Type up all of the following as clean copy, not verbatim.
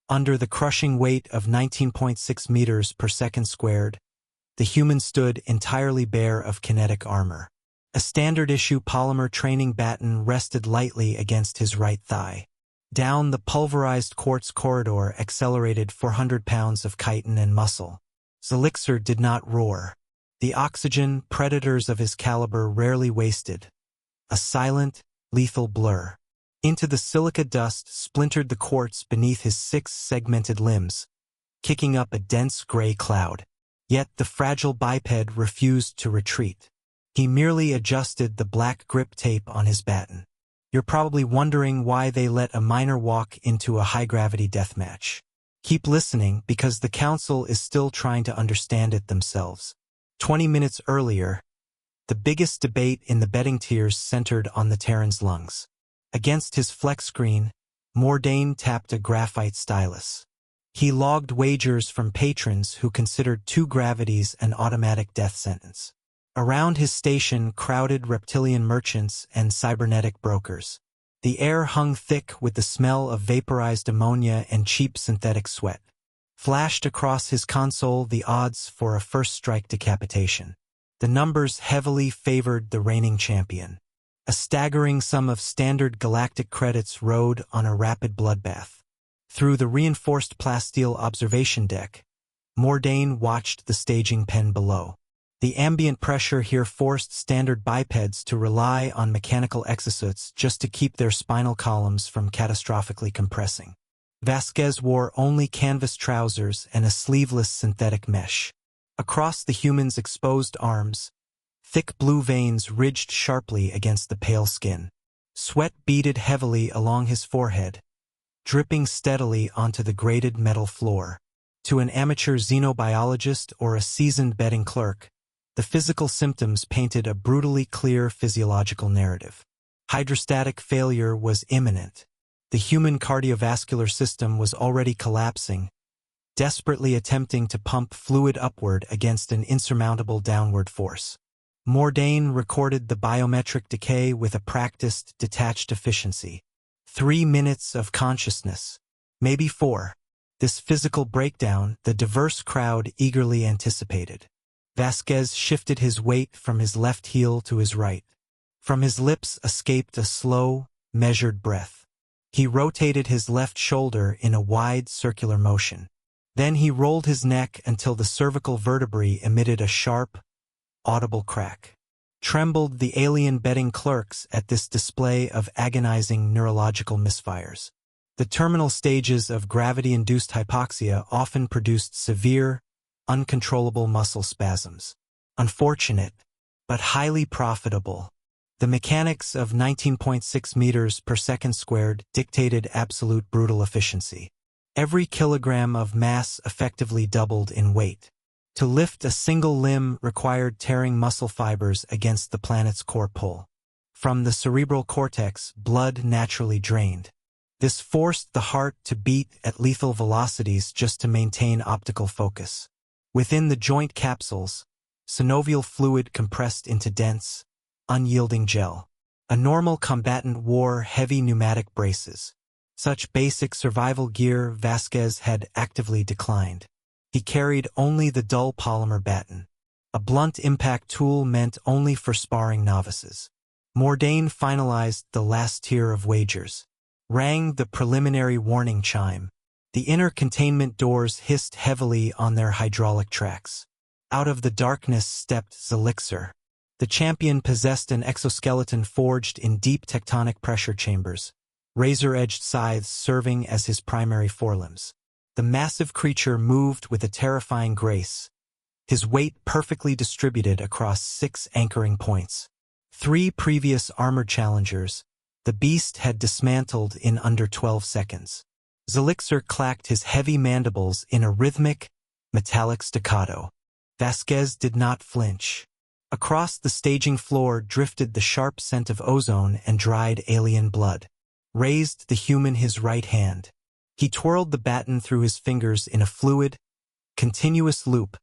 Under the crushing weight of 19.6 meters per second squared, the human stood entirely bare of kinetic armor. A standard-issue polymer training baton rested lightly against his right thigh. Down the pulverized quartz corridor accelerated 400 pounds of chitin and muscle. Zelixer did not roar. The oxygen predators of his caliber rarely wasted. A silent, lethal blur. Into the silica dust splintered the quartz beneath his 6 segmented limbs, kicking up a dense gray cloud. Yet the fragile biped refused to retreat. He merely adjusted the black grip tape on his baton. You're probably wondering why they let a miner walk into a high-gravity deathmatch. Keep listening, because the council is still trying to understand it themselves. 20 minutes earlier, the biggest debate in the betting tiers centered on the Terran's lungs. Against his flex screen, Mordain tapped a graphite stylus. He logged wagers from patrons who considered 2 gravities an automatic death sentence. Around his station crowded reptilian merchants and cybernetic brokers. The air hung thick with the smell of vaporized ammonia and cheap synthetic sweat. Flashed across his console the odds for a first-strike decapitation. The numbers heavily favored the reigning champion. A staggering sum of standard Galactic credits rode on a rapid bloodbath. Through the reinforced plasteel observation deck, Mordain watched the staging pen below. The ambient pressure here forced standard bipeds to rely on mechanical exosuits just to keep their spinal columns from catastrophically compressing. Vasquez wore only canvas trousers and a sleeveless synthetic mesh. Across the human's exposed arms, thick blue veins ridged sharply against the pale skin. Sweat beaded heavily along his forehead, dripping steadily onto the grated metal floor. To an amateur xenobiologist or a seasoned betting clerk, the physical symptoms painted a brutally clear physiological narrative. Hydrostatic failure was imminent. The human cardiovascular system was already collapsing, desperately attempting to pump fluid upward against an insurmountable downward force. Mordain recorded the biometric decay with a practiced, detached efficiency. 3 minutes of consciousness. Maybe 4. This physical breakdown, the diverse crowd eagerly anticipated. Vasquez shifted his weight from his left heel to his right. From his lips escaped a slow, measured breath. He rotated his left shoulder in a wide, circular motion. Then he rolled his neck until the cervical vertebrae emitted a sharp, audible crack. Trembled the alien betting clerks at this display of agonizing neurological misfires. The terminal stages of gravity-induced hypoxia often produced severe, uncontrollable muscle spasms. Unfortunate, but highly profitable. The mechanics of 19.6 meters per second squared dictated absolute brutal efficiency. Every kilogram of mass effectively doubled in weight. To lift a single limb required tearing muscle fibers against the planet's core pull. From the cerebral cortex, blood naturally drained. This forced the heart to beat at lethal velocities just to maintain optical focus. Within the joint capsules, synovial fluid compressed into dense, unyielding gel. A normal combatant wore heavy pneumatic braces. Such basic survival gear Vasquez had actively declined. He carried only the dull polymer baton, a blunt impact tool meant only for sparring novices. Mordain finalized the last tier of wagers. Rang the preliminary warning chime. The inner containment doors hissed heavily on their hydraulic tracks. Out of the darkness stepped Zelixer. The champion possessed an exoskeleton forged in deep tectonic pressure chambers, razor-edged scythes serving as his primary forelimbs. The massive creature moved with a terrifying grace, his weight perfectly distributed across 6 anchoring points. 3 previous armored challengers, the beast had dismantled in under 12 seconds. Zelixer clacked his heavy mandibles in a rhythmic, metallic staccato. Vasquez did not flinch. Across the staging floor drifted the sharp scent of ozone and dried alien blood. Raised the human his right hand. He twirled the baton through his fingers in a fluid, continuous loop,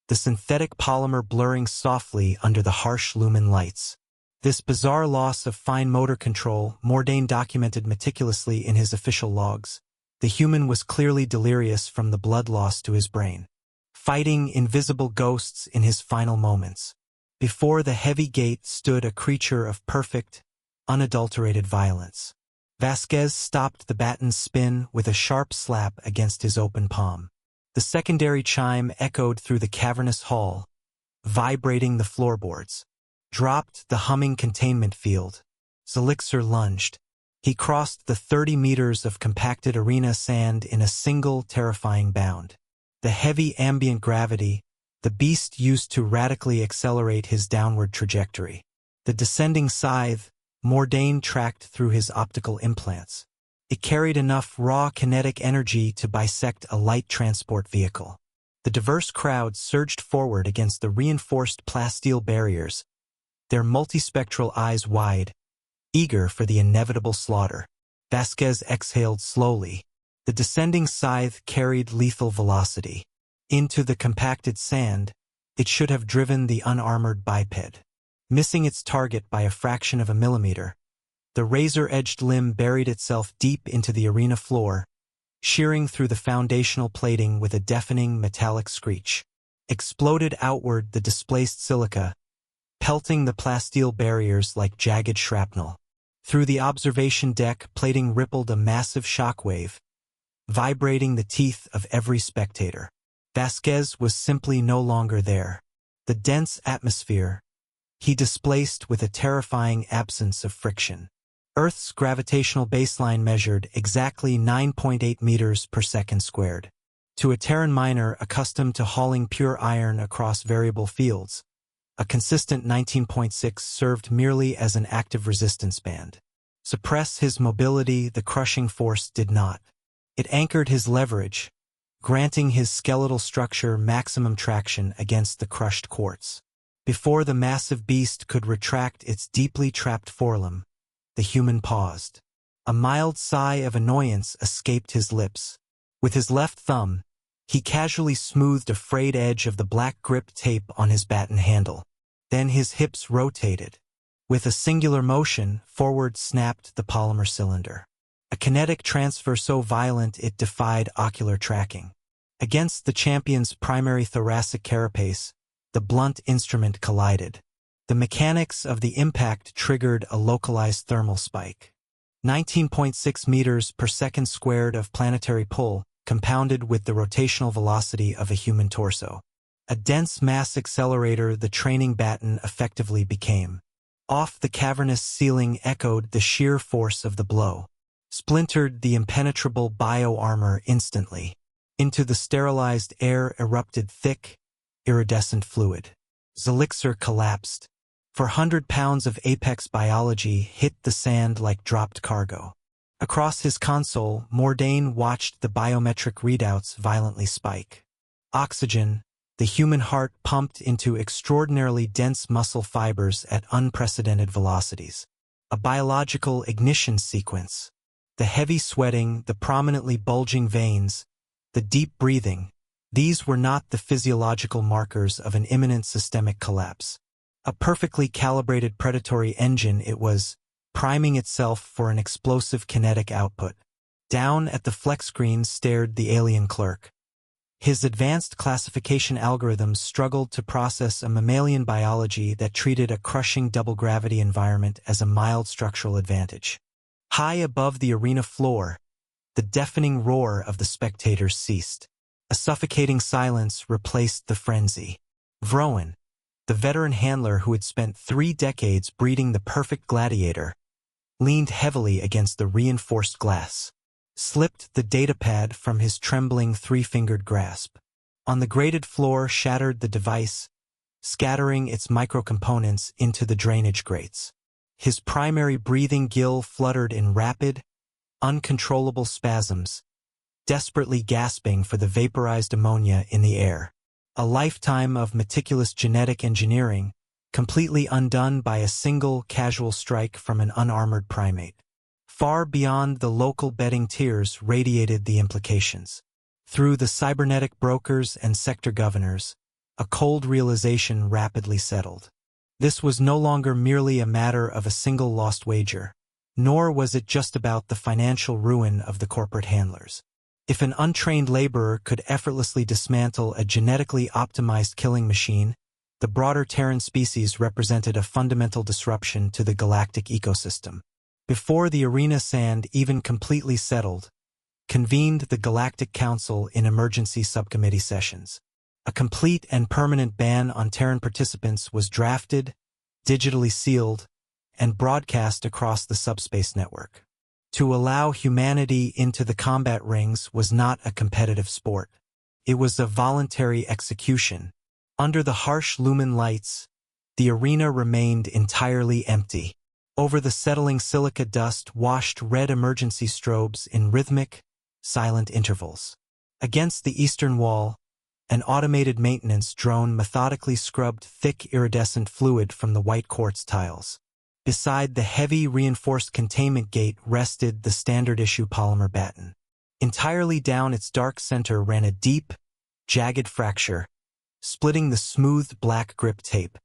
the synthetic polymer blurring softly under the harsh lumen lights. This bizarre loss of fine motor control Mordain documented meticulously in his official logs. The human was clearly delirious from the blood loss to his brain, fighting invisible ghosts in his final moments. Before the heavy gate stood a creature of perfect, unadulterated violence. Vasquez stopped the batten's spin with a sharp slap against his open palm. The secondary chime echoed through the cavernous hall, vibrating the floorboards. Dropped the humming containment field. Zelixer lunged. He crossed the 30 meters of compacted arena sand in a single terrifying bound. The heavy ambient gravity, the beast used to radically accelerate his downward trajectory. The descending scythe, Mordain tracked through his optical implants. It carried enough raw kinetic energy to bisect a light transport vehicle. The diverse crowd surged forward against the reinforced plasteel barriers, their multispectral eyes wide, eager for the inevitable slaughter. Vasquez exhaled slowly. The descending scythe carried lethal velocity. Into the compacted sand, it should have driven the unarmored biped. Missing its target by a fraction of a millimeter, the razor-edged limb buried itself deep into the arena floor, shearing through the foundational plating with a deafening metallic screech. Exploded outward the displaced silica, pelting the plasteel barriers like jagged shrapnel. Through the observation deck, plating rippled a massive shockwave, vibrating the teeth of every spectator. Vasquez was simply no longer there. The dense atmosphere he displaced with a terrifying absence of friction. Earth's gravitational baseline measured exactly 9.8 meters per second squared. To a Terran miner accustomed to hauling pure iron across variable fields, a consistent 19.6 served merely as an active resistance band. Suppress his mobility, the crushing force did not. It anchored his leverage, granting his skeletal structure maximum traction against the crushed quartz. Before the massive beast could retract its deeply trapped forelimb, the human paused. A mild sigh of annoyance escaped his lips. With his left thumb, he casually smoothed a frayed edge of the black grip tape on his baton handle. Then his hips rotated. With a singular motion, forward snapped the polymer cylinder. A kinetic transfer so violent it defied ocular tracking. Against the champion's primary thoracic carapace, the blunt instrument collided. The mechanics of the impact triggered a localized thermal spike. 19.6 meters per second squared of planetary pull, compounded with the rotational velocity of a human torso. A dense mass accelerator the training baton effectively became. Off the cavernous ceiling echoed the sheer force of the blow. Splintered the impenetrable bio-armor instantly. Into the sterilized air erupted thick, iridescent fluid. Zelixer collapsed. 400 pounds of apex biology hit the sand like dropped cargo. Across his console, Mordain watched the biometric readouts violently spike. Oxygen, the human heart pumped into extraordinarily dense muscle fibers at unprecedented velocities. A biological ignition sequence. The heavy sweating, the prominently bulging veins, the deep breathing, these were not the physiological markers of an imminent systemic collapse. A perfectly calibrated predatory engine it was, priming itself for an explosive kinetic output. Down at the flex screen stared the alien clerk. His advanced classification algorithms struggled to process a mammalian biology that treated a crushing double-gravity environment as a mild structural advantage. High above the arena floor, the deafening roar of the spectators ceased. A suffocating silence replaced the frenzy. Vroin, the veteran handler who had spent 3 decades breeding the perfect gladiator, leaned heavily against the reinforced glass, slipped the datapad from his trembling 3-fingered grasp. On the grated floor shattered the device, scattering its microcomponents into the drainage grates. His primary breathing gill fluttered in rapid, uncontrollable spasms, desperately gasping for the vaporized ammonia in the air. A lifetime of meticulous genetic engineering, completely undone by a single casual strike from an unarmored primate. Far beyond the local betting tiers radiated the implications. Through the cybernetic brokers and sector governors, a cold realization rapidly settled. This was no longer merely a matter of a single lost wager. Nor was it just about the financial ruin of the corporate handlers. If an untrained laborer could effortlessly dismantle a genetically optimized killing machine, the broader Terran species represented a fundamental disruption to the galactic ecosystem. Before the arena sand even completely settled, convened the Galactic Council in emergency subcommittee sessions. A complete and permanent ban on Terran participants was drafted, digitally sealed, and broadcast across the subspace network. To allow humanity into the combat rings was not a competitive sport. It was a voluntary execution. Under the harsh lumen lights, the arena remained entirely empty. Over the settling silica dust washed red emergency strobes in rhythmic, silent intervals. Against the eastern wall, an automated maintenance drone methodically scrubbed thick iridescent fluid from the white quartz tiles. Beside the heavy reinforced containment gate rested the standard-issue polymer batten. Entirely down its dark center ran a deep, jagged fracture, splitting the smooth black grip tape.